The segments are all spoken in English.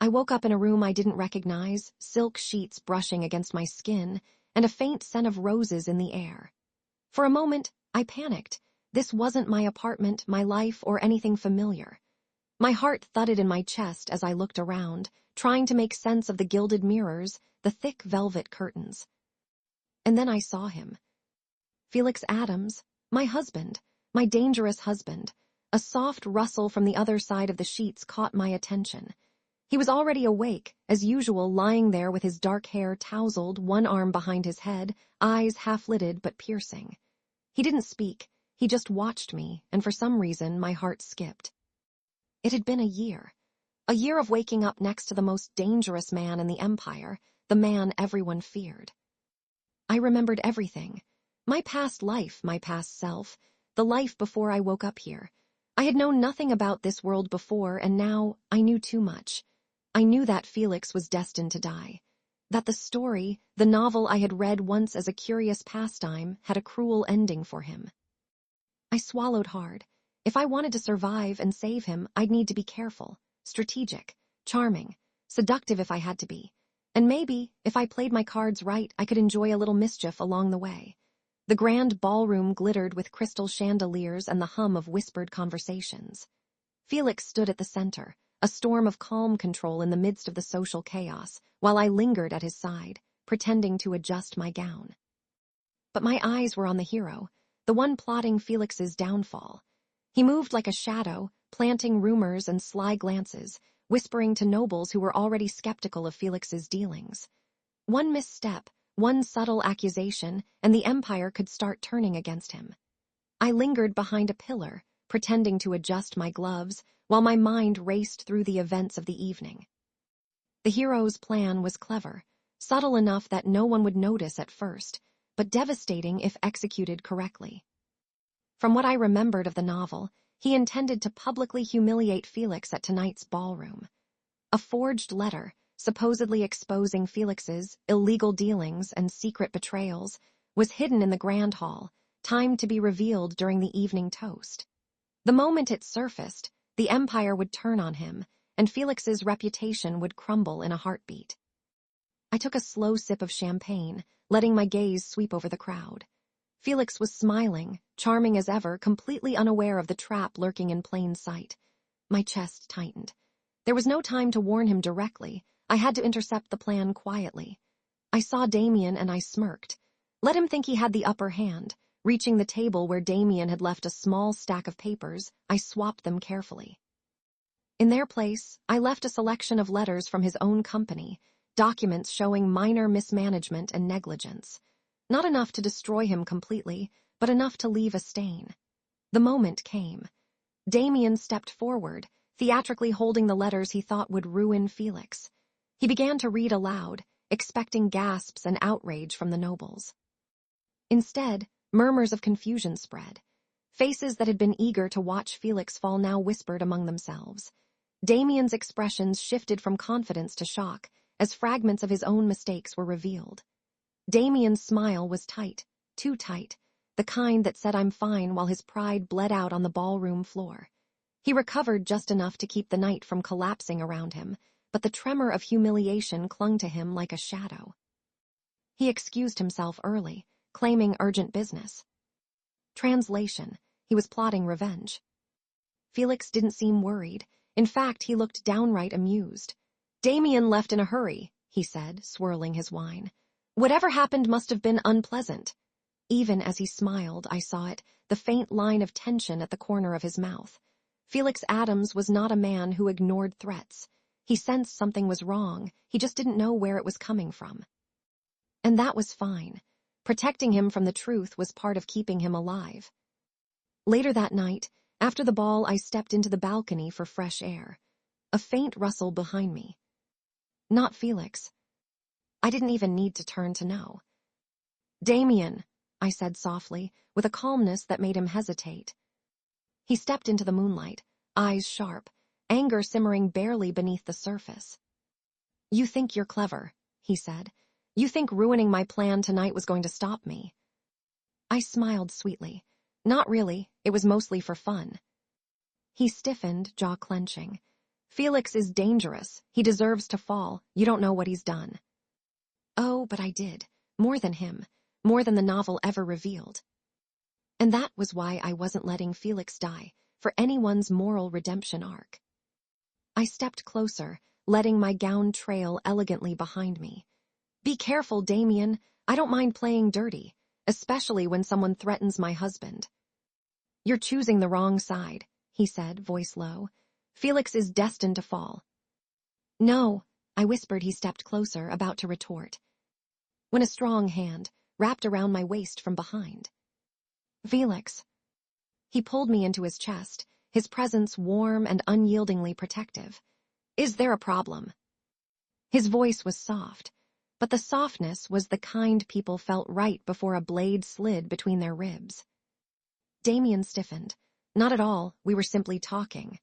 I woke up in a room I didn't recognize, silk sheets brushing against my skin, and a faint scent of roses in the air. For a moment, I panicked. This wasn't my apartment, my life, or anything familiar. My heart thudded in my chest as I looked around, trying to make sense of the gilded mirrors, the thick velvet curtains. And then I saw him. Felix Addams, my husband, my dangerous husband. A soft rustle from the other side of the sheets caught my attention. He was already awake, as usual, lying there with his dark hair tousled, one arm behind his head, eyes half-lidded but piercing. He didn't speak, he just watched me, and for some reason my heart skipped. It had been a year of waking up next to the most dangerous man in the Empire, the man everyone feared. I remembered everything. My past life, my past self, the life before I woke up here. I had known nothing about this world before, and now I knew too much. I knew that Felix was destined to die. That the story, the novel I had read once as a curious pastime, had a cruel ending for him. I swallowed hard. If I wanted to survive and save him, I'd need to be careful, strategic, charming, seductive if I had to be. And maybe, if I played my cards right, I could enjoy a little mischief along the way. The grand ballroom glittered with crystal chandeliers and the hum of whispered conversations. Felix stood at the center, a storm of calm control in the midst of the social chaos, while I lingered at his side, pretending to adjust my gown. But my eyes were on the hero, the one plotting Felix's downfall. He moved like a shadow, planting rumors and sly glances, whispering to nobles who were already skeptical of Felix's dealings. One misstep, one subtle accusation, and the Empire could start turning against him. I lingered behind a pillar, pretending to adjust my gloves, while my mind raced through the events of the evening. The hero's plan was clever, subtle enough that no one would notice at first, but devastating if executed correctly. From what I remembered of the novel, he intended to publicly humiliate Felix at tonight's ballroom. A forged letter, supposedly exposing Felix's illegal dealings and secret betrayals, was hidden in the grand hall, timed to be revealed during the evening toast. The moment it surfaced, the Empire would turn on him, and Felix's reputation would crumble in a heartbeat. I took a slow sip of champagne, letting my gaze sweep over the crowd. Felix was smiling, charming as ever, completely unaware of the trap lurking in plain sight. My chest tightened. There was no time to warn him directly. I had to intercept the plan quietly. I saw Damien and I smirked. Let him think he had the upper hand. Reaching the table where Damien had left a small stack of papers, I swapped them carefully. In their place, I left a selection of letters from his own company, documents showing minor mismanagement and negligence. Not enough to destroy him completely, but enough to leave a stain. The moment came. Damien stepped forward, theatrically holding the letters he thought would ruin Felix. He began to read aloud, expecting gasps and outrage from the nobles. Instead, murmurs of confusion spread. Faces that had been eager to watch Felix fall now whispered among themselves. Damien's expressions shifted from confidence to shock, as fragments of his own mistakes were revealed. Damien's smile was tight, too tight, the kind that said I'm fine while his pride bled out on the ballroom floor. He recovered just enough to keep the night from collapsing around him, but the tremor of humiliation clung to him like a shadow. He excused himself early, claiming urgent business. Translation: he was plotting revenge. Felix didn't seem worried. In fact, he looked downright amused. Damien left in a hurry, he said, swirling his wine. Whatever happened must have been unpleasant. Even as he smiled, I saw it, the faint line of tension at the corner of his mouth. Felix Addams was not a man who ignored threats. He sensed something was wrong, he just didn't know where it was coming from. And that was fine. Protecting him from the truth was part of keeping him alive. Later that night, after the ball, I stepped into the balcony for fresh air. A faint rustle behind me. Not Felix. I didn't even need to turn to know. Damien, I said softly, with a calmness that made him hesitate. He stepped into the moonlight, eyes sharp, anger simmering barely beneath the surface. You think you're clever, he said. You think ruining my plan tonight was going to stop me. I smiled sweetly. Not really, it was mostly for fun. He stiffened, jaw clenching. Felix is dangerous. He deserves to fall. You don't know what he's done. Oh, but I did. More than him. More than the novel ever revealed. And that was why I wasn't letting Felix die, for anyone's moral redemption arc. I stepped closer, letting my gown trail elegantly behind me. Be careful, Damien. I don't mind playing dirty, especially when someone threatens my husband. You're choosing the wrong side, he said, voice low. Felix is destined to fall. No, I whispered. He stepped closer, about to retort, when a strong hand wrapped around my waist from behind. Felix. He pulled me into his chest, his presence warm and unyieldingly protective. Is there a problem? His voice was soft, but the softness was the kind people felt right before a blade slid between their ribs. Damien stiffened. Not at all, we were simply talking.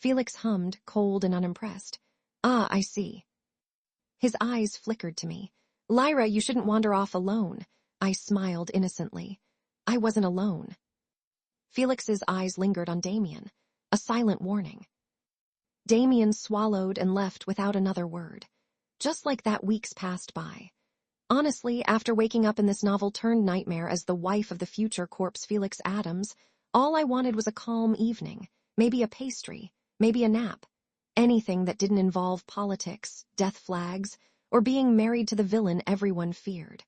Felix hummed, cold and unimpressed. Ah, I see. His eyes flickered to me. Lyra, you shouldn't wander off alone. I smiled innocently. I wasn't alone. Felix's eyes lingered on Damien, a silent warning. Damien swallowed and left without another word. Just like that, weeks passed by. Honestly, after waking up in this novel-turned nightmare as the wife of the future corpse Felix Addams, all I wanted was a calm evening, maybe a pastry, maybe a nap. Anything that didn't involve politics, death flags, or being married to the villain everyone feared.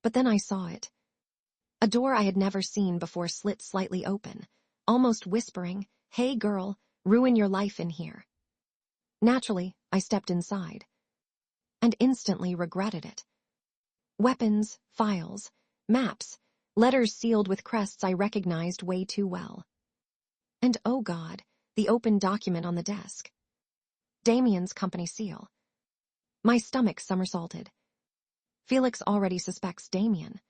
But then I saw it. A door I had never seen before slit slightly open, almost whispering, "Hey girl, ruin your life in here." Naturally, I stepped inside. And instantly regretted it. Weapons, files, maps, letters sealed with crests I recognized way too well. And oh God, the open document on the desk. Damien's company seal. My stomach somersaulted. Felix already suspects Damien.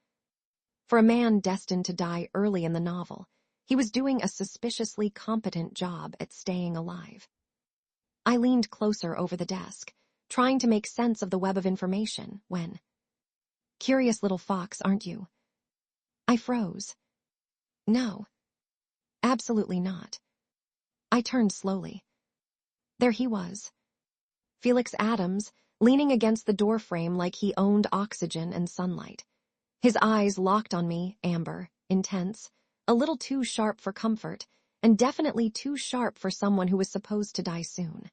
For a man destined to die early in the novel, he was doing a suspiciously competent job at staying alive. I leaned closer over the desk, trying to make sense of the web of information, when... Curious little fox, aren't you? I froze. No. Absolutely not. I turned slowly. There he was. Felix Addams, leaning against the doorframe like he owned oxygen and sunlight. His eyes locked on me, amber, intense, a little too sharp for comfort, and definitely too sharp for someone who was supposed to die soon.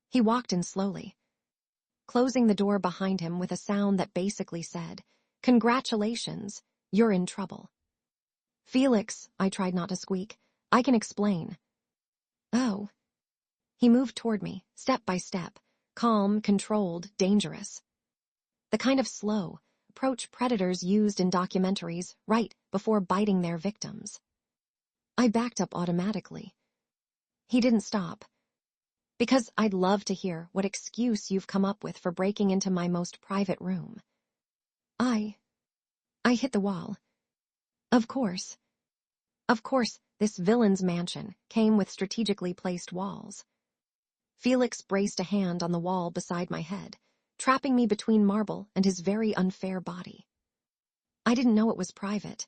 He walked in slowly, closing the door behind him with a sound that basically said, "Congratulations, you're in trouble." "Felix," I tried not to squeak, "I can explain." "Oh." He moved toward me, step by step, calm, controlled, dangerous. The kind of slow approach predators used in documentaries right before biting their victims. I backed up automatically. He didn't stop. "Because I'd love to hear what excuse you've come up with for breaking into my most private room." I hit the wall. Of course. Of course, this villain's mansion came with strategically placed walls. Felix braced a hand on the wall beside my head, trapping me between marble and his very unfair body. I didn't know it was private.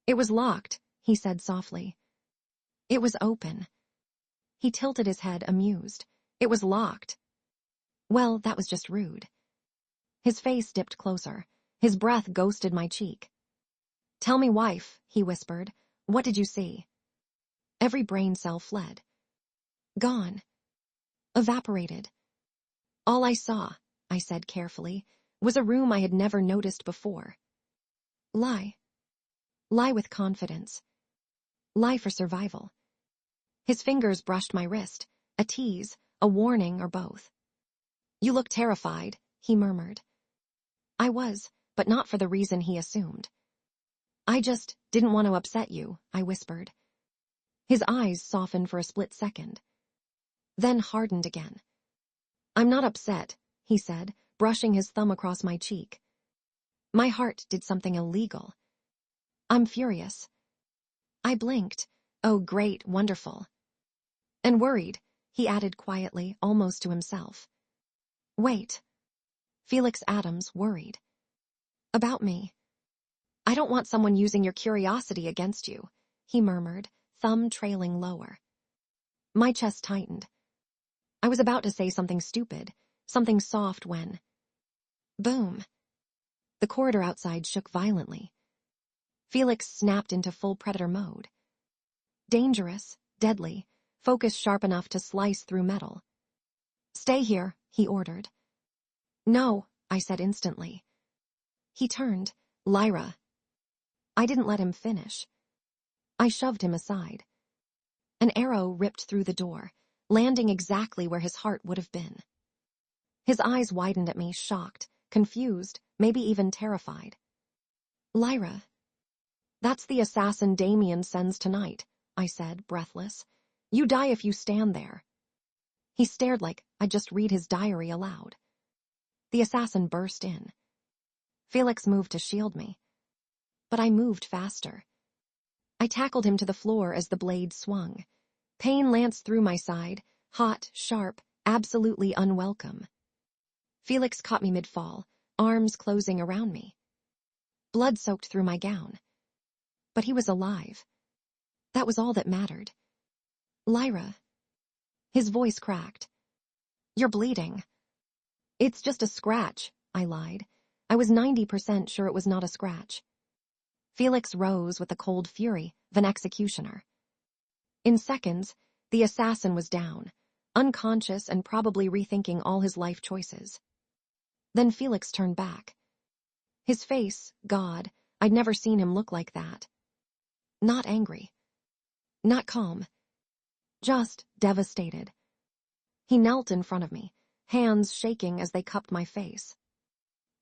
"It was locked," he said softly. "It was open." He tilted his head, amused. "It was locked." Well, that was just rude. His face dipped closer. His breath ghosted my cheek. "Tell me, wife," he whispered. "What did you see?" Every brain cell fled. Gone. Evaporated. "All I saw," I said carefully, "was a room I had never noticed before." Lie. Lie with confidence. Lie for survival. His fingers brushed my wrist, a tease, a warning, or both. "You look terrified," he murmured. I was, but not for the reason he assumed. "I just didn't want to upset you," I whispered. His eyes softened for a split second, then hardened again. "I'm not upset," he said, brushing his thumb across my cheek. "My heart did something illegal. I'm furious." I blinked. "Oh, great, wonderful." "And worried," he added quietly, almost to himself. "Wait." Felix Addams worried. "About me." "I don't want someone using your curiosity against you," he murmured, thumb trailing lower. My chest tightened. I was about to say something stupid, something soft when... Boom. The corridor outside shook violently. Felix snapped into full predator mode. Dangerous, deadly, focus sharp enough to slice through metal. Stay here, he ordered. No, I said instantly. He turned. Lyra. I didn't let him finish. I shoved him aside. An arrow ripped through the door, landing exactly where his heart would have been. His eyes widened at me, shocked, confused, maybe even terrified. Lyra. That's the assassin Damien sends tonight, I said, breathless. You die if you stand there. He stared like I'd just read his diary aloud. The assassin burst in. Felix moved to shield me. But I moved faster. I tackled him to the floor as the blade swung. Pain lanced through my side, hot, sharp, absolutely unwelcome. Felix caught me mid-fall, arms closing around me. Blood soaked through my gown. But he was alive. That was all that mattered. Lyra. His voice cracked. You're bleeding. It's just a scratch, I lied. I was 90% sure it was not a scratch. Felix rose with the cold fury of an executioner. In seconds, the assassin was down, unconscious and probably rethinking all his life choices. Then Felix turned back. His face, God, I'd never seen him look like that. Not angry. Not calm. Just devastated. He knelt in front of me, hands shaking as they cupped my face.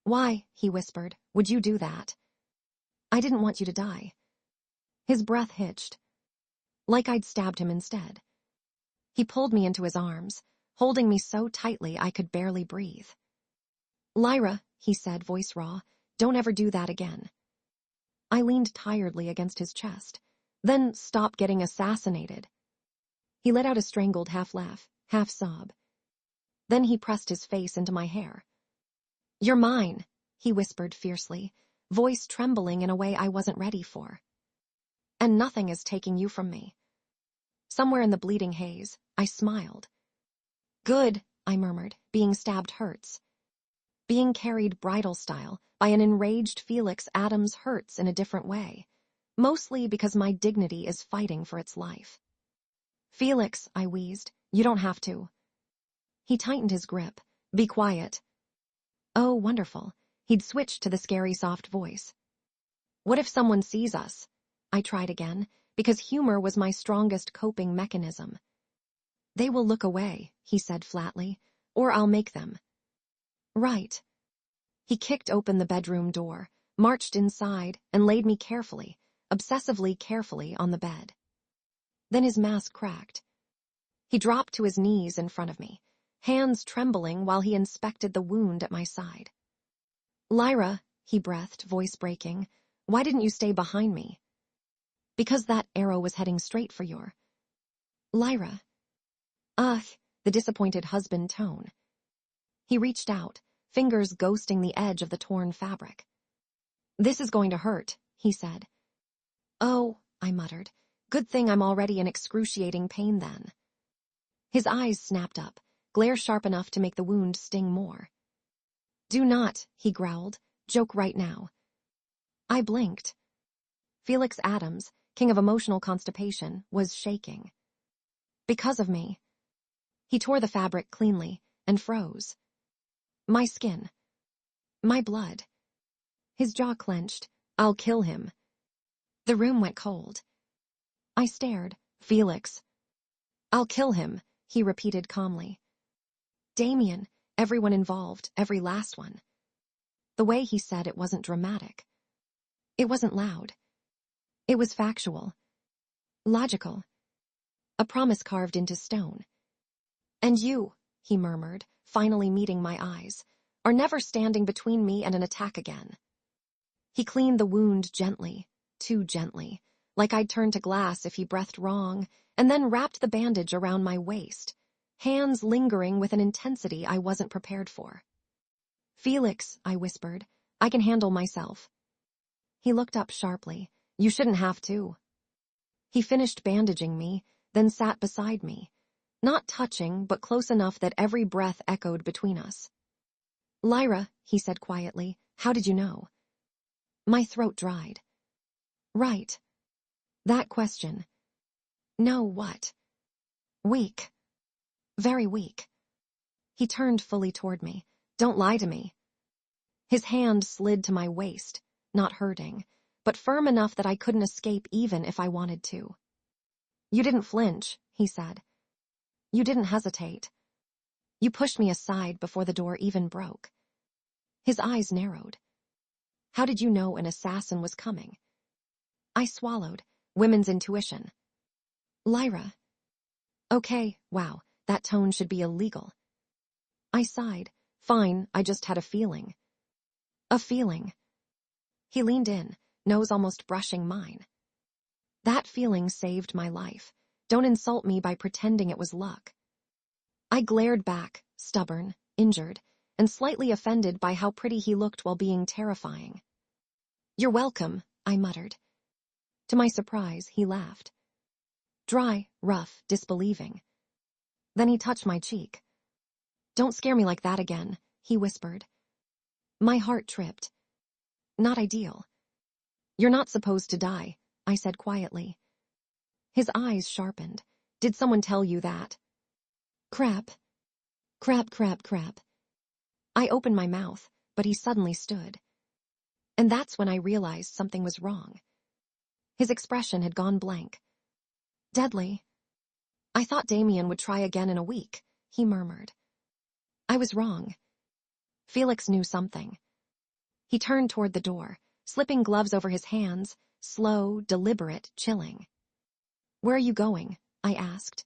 Why, he whispered, would you do that? I didn't want you to die. His breath hitched. Like I'd stabbed him instead. He pulled me into his arms, holding me so tightly I could barely breathe. Lyra, he said, voice raw, don't ever do that again. I leaned tiredly against his chest, then stopped getting assassinated. He let out a strangled half-laugh, half-sob. Then he pressed his face into my hair. You're mine, he whispered fiercely, voice trembling in a way I wasn't ready for. And nothing is taking you from me. Somewhere in the bleeding haze, I smiled. Good, I murmured, being stabbed hurts. Being carried bridal style by an enraged Felix Addams hurts in a different way, mostly because my dignity is fighting for its life. Felix, I wheezed, you don't have to. He tightened his grip. Be quiet. Oh, wonderful. He'd switched to the scary soft voice. What if someone sees us? I tried again, because humor was my strongest coping mechanism. They will look away, he said flatly, or I'll make them. Right. He kicked open the bedroom door, marched inside, and laid me carefully, obsessively carefully on the bed. Then his mask cracked. He dropped to his knees in front of me, hands trembling while he inspected the wound at my side. Lyra, he breathed, voice breaking, why didn't you stay behind me? Because that arrow was heading straight for your... Lyra. Ugh, the disappointed husband tone. He reached out, fingers ghosting the edge of the torn fabric. This is going to hurt, he said. Oh, I muttered. Good thing I'm already in excruciating pain then. His eyes snapped up, glare sharp enough to make the wound sting more. Do not, he growled, joke right now. I blinked. Felix Addams, king of emotional constipation, was shaking. Because of me. He tore the fabric cleanly and froze. My skin. My blood. His jaw clenched. I'll kill him. The room went cold. I stared. Felix. I'll kill him, he repeated calmly. Damien, everyone involved, every last one. The way he said it wasn't dramatic. It wasn't loud. It was factual. Logical. A promise carved into stone. And you, he murmured, finally meeting my eyes, are never standing between me and an attack again. He cleaned the wound gently, too gently, like I'd turn to glass if he breathed wrong, and then wrapped the bandage around my waist, hands lingering with an intensity I wasn't prepared for. Felix, I whispered, I can handle myself. He looked up sharply. You shouldn't have to. He finished bandaging me, then sat beside me, Not touching, but close enough that every breath echoed between us. "Lyra," he said quietly, "how did you know?" My throat dried. Right. That question. No, what? Weak. Very weak. He turned fully toward me. "Don't lie to me." His hand slid to my waist, not hurting, but firm enough that I couldn't escape even if I wanted to. "You didn't flinch," he said. "You didn't hesitate. You pushed me aside before the door even broke." His eyes narrowed. "How did you know an assassin was coming?" I swallowed. Women's intuition. "Lyra." "Okay, wow, that tone should be illegal." I sighed. "Fine, I just had a feeling." "A feeling." He leaned in, nose almost brushing mine. "That feeling saved my life. Don't insult me by pretending it was luck." I glared back, stubborn, injured, and slightly offended by how pretty he looked while being terrifying. "You're welcome," I muttered. To my surprise, he laughed. Dry, rough, disbelieving. Then he touched my cheek. "Don't scare me like that again," he whispered. My heart tripped. Not ideal. "You're not supposed to die," I said quietly. His eyes sharpened. "Did someone tell you that?" Crap. Crap, crap, crap. I opened my mouth, but he suddenly stood. And that's when I realized something was wrong. His expression had gone blank. "Deadly. I thought Damien would try again in a week," he murmured. I was wrong. Felix knew something. He turned toward the door, slipping gloves over his hands, slow, deliberate, chilling. "Where are you going?" I asked.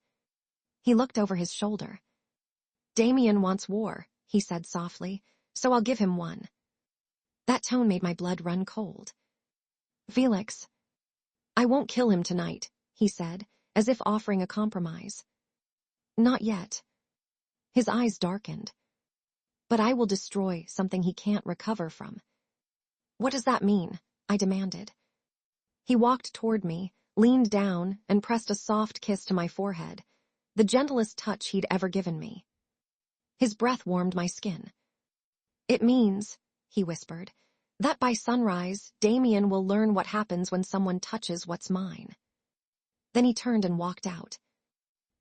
He looked over his shoulder. "Damien wants war," he said softly, "so I'll give him one." That tone made my blood run cold. "Felix." "I won't kill him tonight," he said, as if offering a compromise. "Not yet." His eyes darkened. "But I will destroy something he can't recover from." "What does that mean?" I demanded. He walked toward me, leaned down, and pressed a soft kiss to my forehead, the gentlest touch he'd ever given me. His breath warmed my skin. "It means," he whispered, "that by sunrise, Damien will learn what happens when someone touches what's mine." Then he turned and walked out.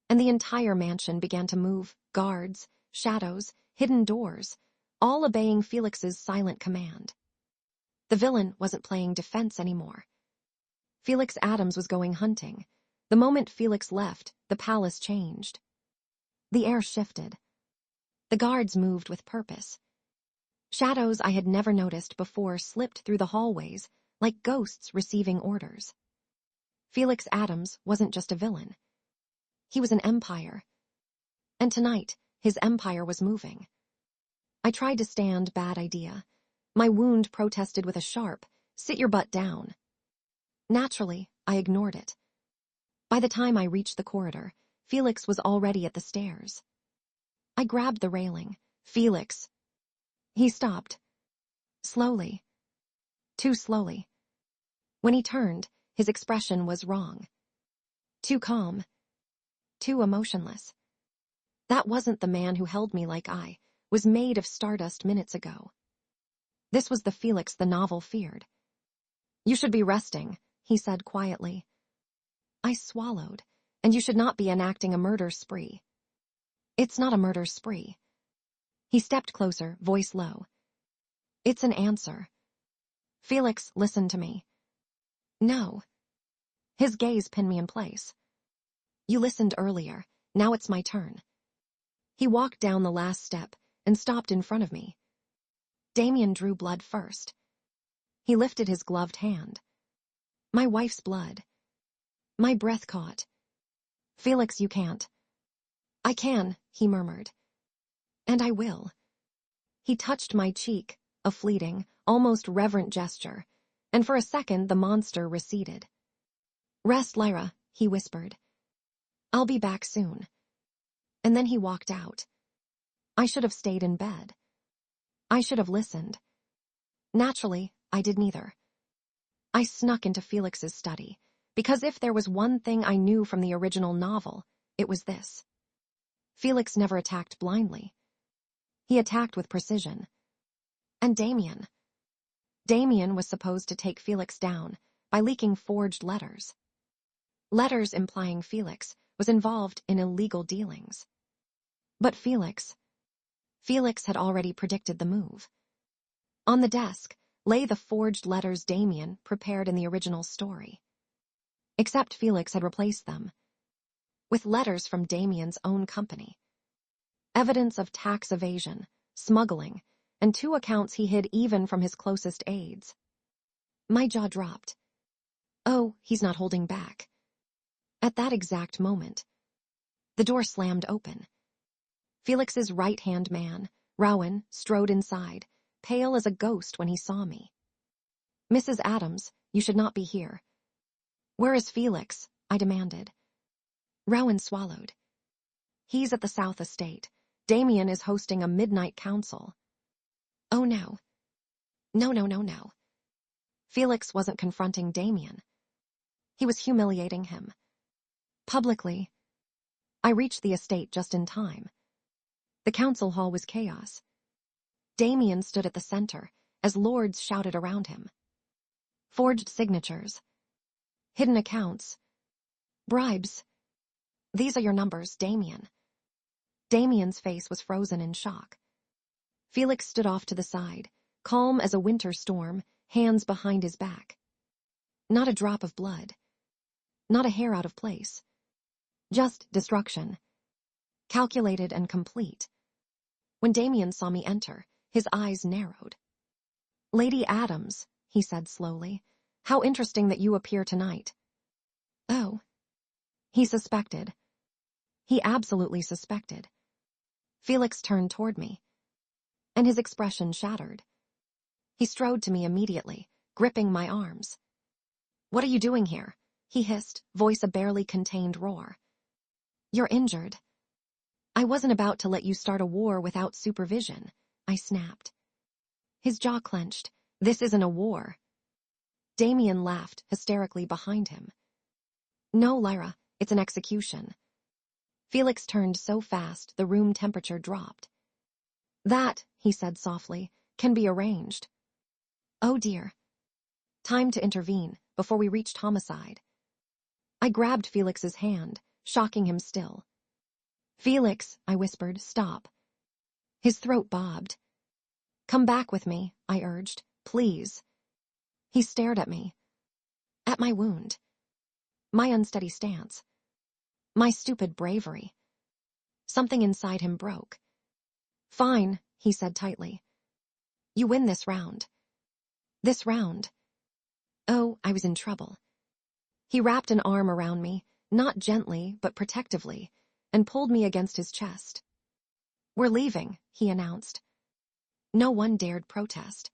And the entire mansion began to move, guards, shadows, hidden doors, all obeying Felix's silent command. The villain wasn't playing defense anymore. Felix Addams was going hunting. The moment Felix left, the palace changed. The air shifted. The guards moved with purpose. Shadows I had never noticed before slipped through the hallways, like ghosts receiving orders. Felix Addams wasn't just a villain. He was an empire. And tonight, his empire was moving. I tried to stand, bad idea. My wound protested with a sharp, "Sit your butt down." Naturally, I ignored it. By the time I reached the corridor, Felix was already at the stairs. I grabbed the railing. "Felix." He stopped. Slowly. Too slowly. When he turned, his expression was wrong. Too calm. Too emotionless. That wasn't the man who held me like I was made of stardust minutes ago. This was the Felix the novel feared. "You should be resting," he said quietly. I swallowed. "And you should not be enacting a murder spree." "It's not a murder spree." He stepped closer, voice low. "It's an answer." "Felix, listen to me." "No." His gaze pinned me in place. "You listened earlier. Now it's my turn." He walked down the last step and stopped in front of me. Damien drew blood first. He lifted his gloved hand. My wife's blood. My breath caught. "Felix, you can't." "I can," he murmured. "And I will." He touched my cheek, a fleeting, almost reverent gesture, and for a second the monster receded. "Rest, Lyra," he whispered. "I'll be back soon." And then he walked out. I should have stayed in bed. I should have listened. Naturally, I did neither. I snuck into Felix's study, because if there was one thing I knew from the original novel, it was this. Felix never attacked blindly. He attacked with precision. And Damien. Damien was supposed to take Felix down by leaking forged letters. Letters implying Felix was involved in illegal dealings. But Felix had already predicted the move. On the desk lay the forged letters Damien prepared in the original story. Except Felix had replaced them with letters from Damien's own company. Evidence of tax evasion, smuggling, and 2 accounts he hid even from his closest aides. My jaw dropped. Oh, he's not holding back. At that exact moment, the door slammed open. Felix's right-hand man, Rowan, strode inside, pale as a ghost when he saw me. Mrs. Addams, you should not be here. Where is Felix? I demanded. Rowan swallowed. He's at the South Estate. Damien is hosting a midnight council. Oh no. No. Felix wasn't confronting Damien. He was humiliating him. Publicly. I reached the estate just in time. The council hall was chaos. Damien stood at the center as lords shouted around him. Forged signatures. Hidden accounts. Bribes. These are your numbers, Damien. Damien's face was frozen in shock. Felix stood off to the side, calm as a winter storm, hands behind his back. Not a drop of blood. Not a hair out of place. Just destruction. Calculated and complete. When Damien saw me enter, his eyes narrowed. Lady Addams, he said slowly, how interesting that you appear tonight. Oh. He suspected. He absolutely suspected. Felix turned toward me, and his expression shattered. He strode to me immediately, gripping my arms. What are you doing here? He hissed, voice a barely contained roar. You're injured. I wasn't about to let you start a war without supervision, I snapped. His jaw clenched. This isn't a war. Damien laughed hysterically behind him. No, Lyra, it's an execution. Felix turned so fast the room temperature dropped. That, he said softly, can be arranged. Oh dear. Time to intervene before we reached homicide. I grabbed Felix's hand, shocking him still. Felix, I whispered, stop. His throat bobbed. Come back with me, I urged, please. He stared at me. At my wound. My unsteady stance. My stupid bravery. Something inside him broke. Fine, he said tightly. You win this round. This round. Oh, I was in trouble. He wrapped an arm around me, not gently, but protectively, and pulled me against his chest. We're leaving, he announced. No one dared protest.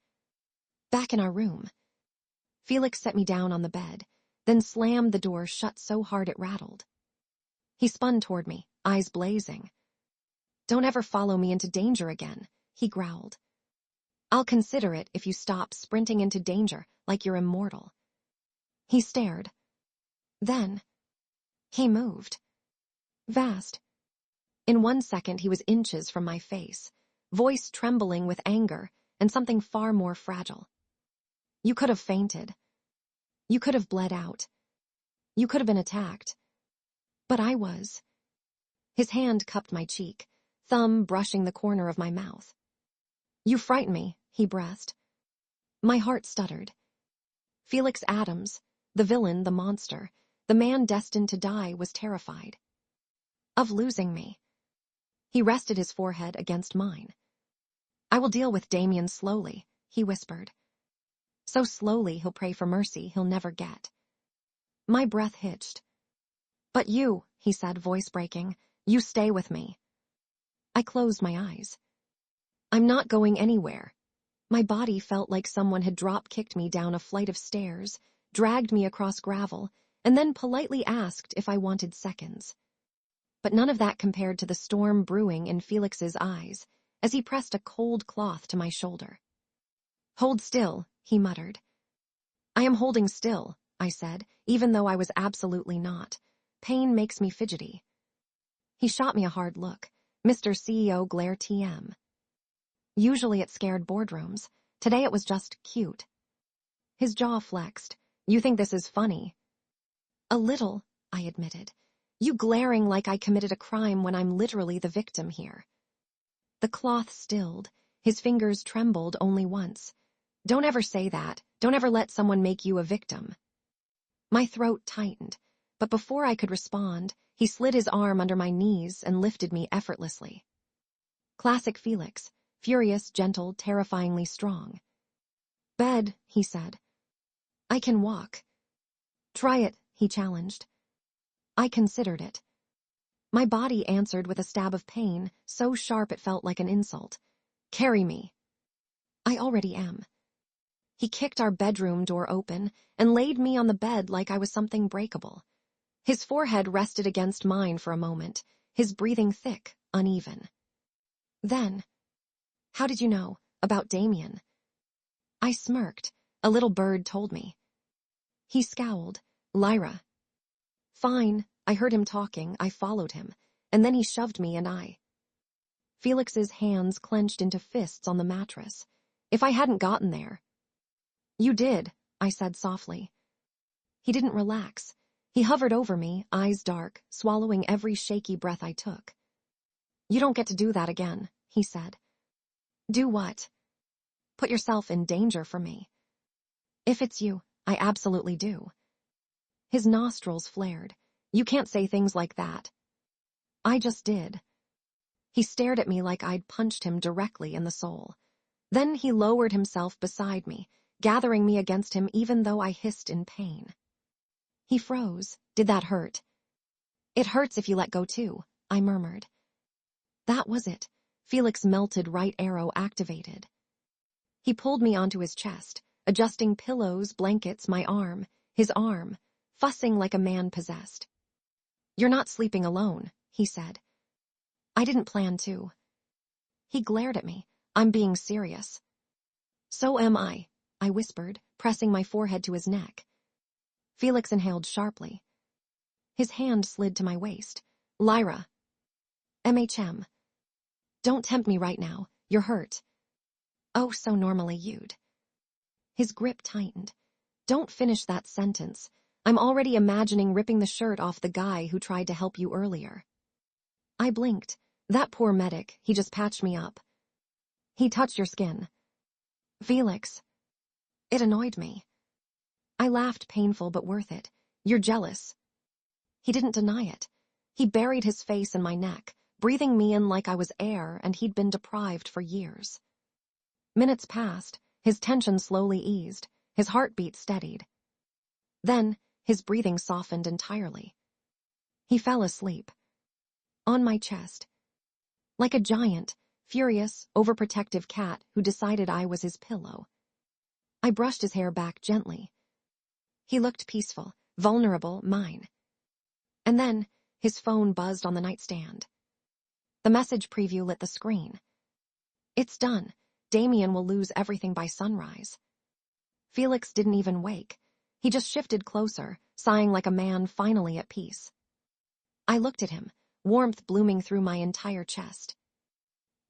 Back in our room. Felix set me down on the bed, then slammed the door shut so hard it rattled. He spun toward me, eyes blazing. Don't ever follow me into danger again, he growled. I'll consider it if you stop sprinting into danger like you're immortal. He stared. Then, he moved. Vast. In 1 second he was inches from my face, voice trembling with anger and something far more fragile. You could have fainted. You could have bled out. You could have been attacked. But I was. His hand cupped my cheek, thumb brushing the corner of my mouth. You frighten me, he breathed. My heart stuttered. Felix Addams, the villain, the monster, the man destined to die, was terrified. Of losing me. He rested his forehead against mine. I will deal with Damien slowly, he whispered. So slowly he'll pray for mercy he'll never get. My breath hitched. But you, he said, voice breaking, you stay with me. I closed my eyes. I'm not going anywhere. My body felt like someone had drop-kicked me down a flight of stairs, dragged me across gravel, and then politely asked if I wanted seconds. But none of that compared to the storm brewing in Felix's eyes as he pressed a cold cloth to my shoulder. Hold still, he muttered. I am holding still, I said, even though I was absolutely not. Pain makes me fidgety. He shot me a hard look. Mr. CEO glare TM. Usually it scared boardrooms. Today it was just cute. His jaw flexed. You think this is funny? A little, I admitted. You glaring like I committed a crime when I'm literally the victim here. The cloth stilled. His fingers trembled only once. Don't ever say that. Don't ever let someone make you a victim. My throat tightened, but before I could respond, he slid his arm under my knees and lifted me effortlessly. Classic Felix, furious, gentle, terrifyingly strong. Bed, he said. I can walk. Try it, he challenged. I considered it. My body answered with a stab of pain, so sharp it felt like an insult. Carry me. I already am. He kicked our bedroom door open and laid me on the bed like I was something breakable. His forehead rested against mine for a moment, his breathing thick, uneven. Then, how did you know about Damien? I smirked. A little bird told me. He scowled. Lyra. Fine, I heard him talking, I followed him, and then he shoved me and I. Felix's hands clenched into fists on the mattress. If I hadn't gotten there. You did, I said softly. He didn't relax. He hovered over me, eyes dark, swallowing every shaky breath I took. You don't get to do that again, he said. Do what? Put yourself in danger for me. If it's you, I absolutely do. His nostrils flared. You can't say things like that. I just did. He stared at me like I'd punched him directly in the soul. Then he lowered himself beside me, gathering me against him even though I hissed in pain. He froze. Did that hurt? It hurts if you let go too, I murmured. That was it. Felix melted right arrow activated. He pulled me onto his chest, adjusting pillows, blankets, my arm, his arm, fussing like a man possessed. You're not sleeping alone, he said. I didn't plan to. He glared at me. I'm being serious. So am I whispered, pressing my forehead to his neck. Felix inhaled sharply. His hand slid to my waist. Lyra. MHM. Don't tempt me right now. You're hurt. Oh, so normally you'd. His grip tightened. Don't finish that sentence. I'm already imagining ripping the shirt off the guy who tried to help you earlier. I blinked. That poor medic, he just patched me up. He touched your skin. Felix. It annoyed me. I laughed, painful but worth it. You're jealous. He didn't deny it. He buried his face in my neck, breathing me in like I was air and he'd been deprived for years. Minutes passed, his tension slowly eased, his heartbeat steadied. Then, his breathing softened entirely. He fell asleep. On my chest. Like a giant, furious, overprotective cat who decided I was his pillow. I brushed his hair back gently. He looked peaceful, vulnerable, mine. And then, his phone buzzed on the nightstand. The message preview lit the screen. It's done. Damien will lose everything by sunrise. Felix didn't even wake. He just shifted closer, sighing like a man finally at peace. I looked at him, warmth blooming through my entire chest.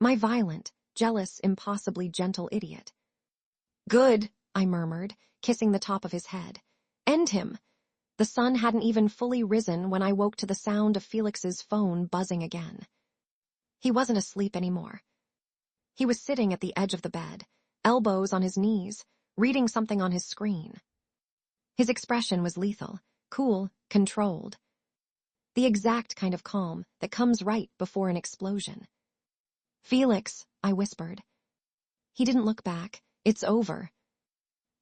My violent, jealous, impossibly gentle idiot. Good, I murmured, kissing the top of his head. End him. The sun hadn't even fully risen when I woke to the sound of Felix's phone buzzing again. He wasn't asleep anymore. He was sitting at the edge of the bed, elbows on his knees, reading something on his screen. His expression was lethal, cool, controlled. The exact kind of calm that comes right before an explosion. Felix, I whispered. He didn't look back. It's over.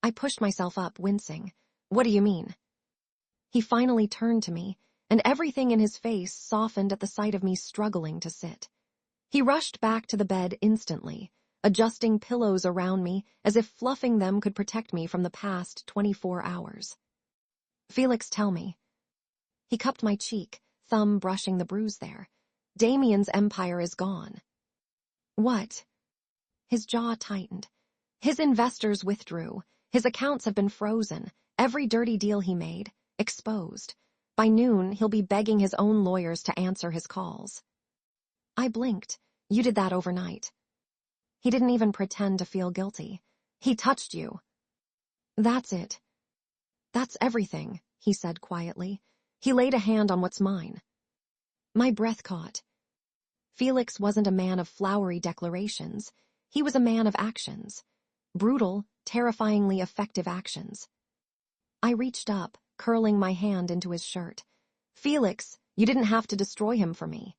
I pushed myself up, wincing. What do you mean? He finally turned to me, and everything in his face softened at the sight of me struggling to sit. He rushed back to the bed instantly, adjusting pillows around me as if fluffing them could protect me from the past 24 hours. Felix, tell me. He cupped my cheek, thumb brushing the bruise there. Damien's empire is gone. What? His jaw tightened. His investors withdrew. His accounts have been frozen. Every dirty deal he made, exposed. By noon, he'll be begging his own lawyers to answer his calls. I blinked. You did that overnight. He didn't even pretend to feel guilty. He touched you. That's it. That's everything, he said quietly. He laid a hand on what's mine. My breath caught. Felix wasn't a man of flowery declarations. He was a man of actions. Brutal, terrifyingly effective actions. I reached up, curling my hand into his shirt. Felix, you didn't have to destroy him for me.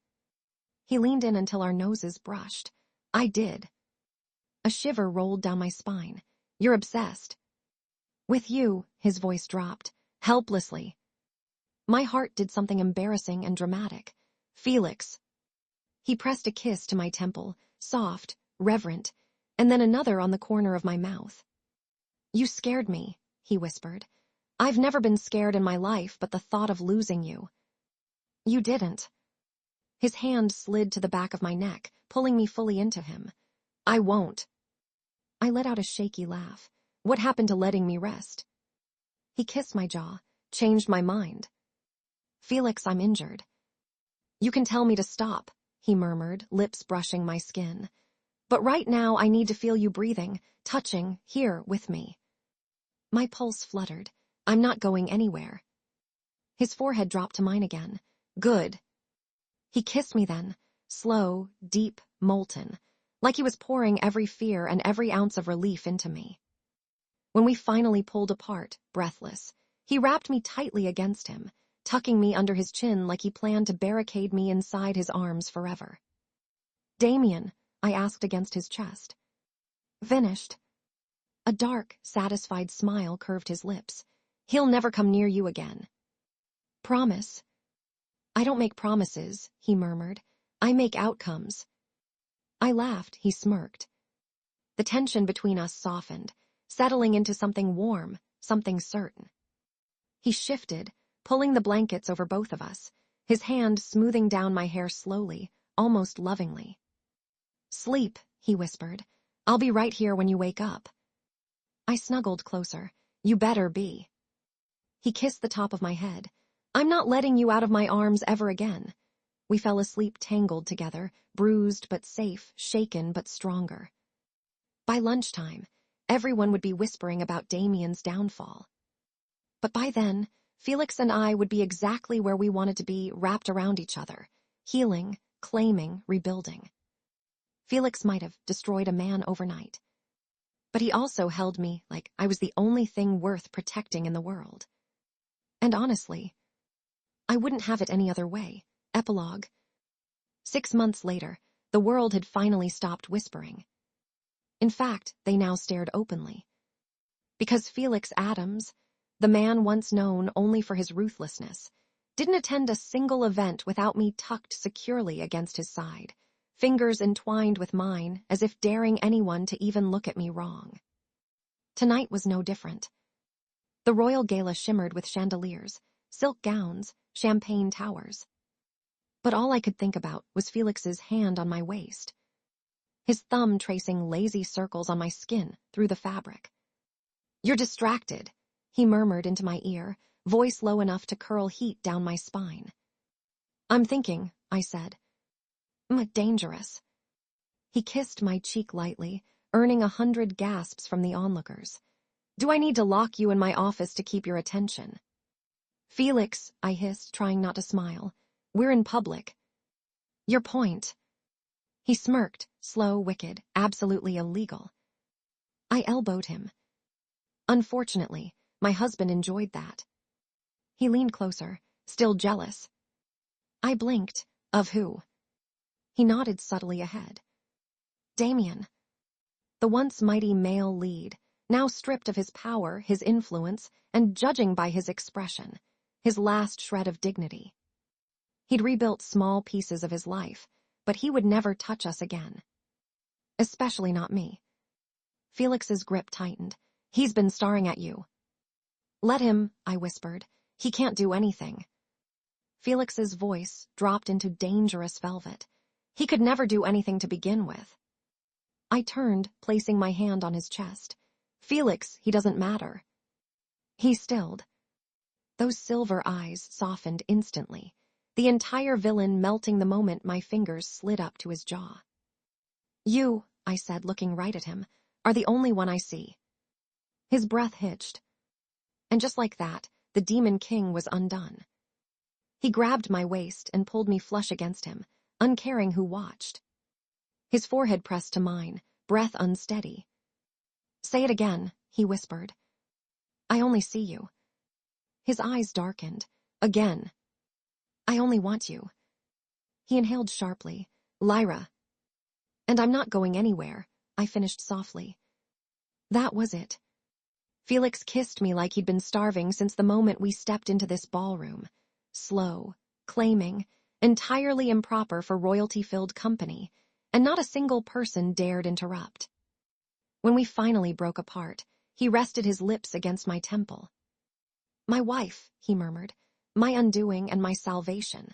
He leaned in until our noses brushed. I did. A shiver rolled down my spine. You're obsessed. With you, his voice dropped, helplessly. My heart did something embarrassing and dramatic. Felix. He pressed a kiss to my temple, soft, reverent, and then another on the corner of my mouth. You scared me, he whispered. I've never been scared in my life but the thought of losing you. You didn't. His hand slid to the back of my neck, pulling me fully into him. I won't. I let out a shaky laugh. What happened to letting me rest? He kissed my jaw, changed my mind. Felix, I'm injured. You can tell me to stop, he murmured, lips brushing my skin. But right now I need to feel you breathing, touching, here with me. My pulse fluttered. I'm not going anywhere. His forehead dropped to mine again. Good. He kissed me then, slow, deep, molten, like he was pouring every fear and every ounce of relief into me. When we finally pulled apart, breathless, he wrapped me tightly against him, tucking me under his chin like he planned to barricade me inside his arms forever. Damien, I asked against his chest. Finished. A dark, satisfied smile curved his lips. He'll never come near you again. Promise. I don't make promises, he murmured. I make outcomes. I laughed, he smirked. The tension between us softened, settling into something warm, something certain. He shifted, pulling the blankets over both of us, his hand smoothing down my hair slowly, almost lovingly. Sleep, he whispered. I'll be right here when you wake up. I snuggled closer. You better be. He kissed the top of my head. I'm not letting you out of my arms ever again. We fell asleep tangled together, bruised but safe, shaken but stronger. By lunchtime, everyone would be whispering about Damien's downfall. But by then, Felix and I would be exactly where we wanted to be, wrapped around each other, healing, claiming, rebuilding. Felix might have destroyed a man overnight. But he also held me like I was the only thing worth protecting in the world. And honestly, I wouldn't have it any other way. Epilogue. 6 months later, the world had finally stopped whispering. In fact, they now stared openly. Because Felix Addams, the man once known only for his ruthlessness, didn't attend a single event without me tucked securely against his side, fingers entwined with mine as if daring anyone to even look at me wrong. Tonight was no different. The royal gala shimmered with chandeliers, silk gowns, champagne towers. But all I could think about was Felix's hand on my waist, his thumb tracing lazy circles on my skin through the fabric. You're distracted, he murmured into my ear, voice low enough to curl heat down my spine. I'm thinking, I said. Dangerous. He kissed my cheek lightly, earning 100 gasps from the onlookers. Do I need to lock you in my office to keep your attention? Felix, I hissed, trying not to smile. We're in public. Your point. He smirked, slow, wicked, absolutely illegal. I elbowed him. Unfortunately, my husband enjoyed that. He leaned closer, still jealous. I blinked. Of who? He nodded subtly ahead. Damien. The once mighty male lead, now stripped of his power, his influence, and judging by his expression, his last shred of dignity. He'd rebuilt small pieces of his life, but he would never touch us again. Especially not me. Felix's grip tightened. He's been staring at you. Let him, I whispered. He can't do anything. Felix's voice dropped into dangerous velvet. He could never do anything to begin with. I turned, placing my hand on his chest. Felix, he doesn't matter. He stilled. Those silver eyes softened instantly, the entire villain melting the moment my fingers slid up to his jaw. "You," I said, looking right at him, "are the only one I see." His breath hitched. And just like that, the Demon King was undone. He grabbed my waist and pulled me flush against him, uncaring who watched. His forehead pressed to mine, breath unsteady. "Say it again," he whispered. "I only see you." His eyes darkened. "Again." "I only want you." He inhaled sharply. "Lyra." "And I'm not going anywhere," I finished softly. That was it. Felix kissed me like he'd been starving since the moment we stepped into this ballroom. Slow, claiming, entirely improper for royalty-filled company, and not a single person dared interrupt. When we finally broke apart, he rested his lips against my temple. "My wife," he murmured, "my undoing and my salvation."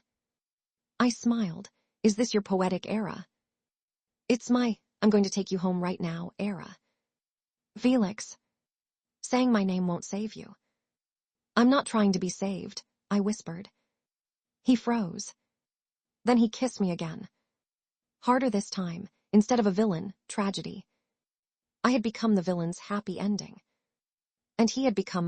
I smiled. "Is this your poetic era?" "It's my, I'm going to take you home right now, era." "Felix, saying my name won't save you." "I'm not trying to be saved," I whispered. He froze. Then he kissed me again. Harder this time, instead of a villain, tragedy. I had become the villain's happy ending. And he had become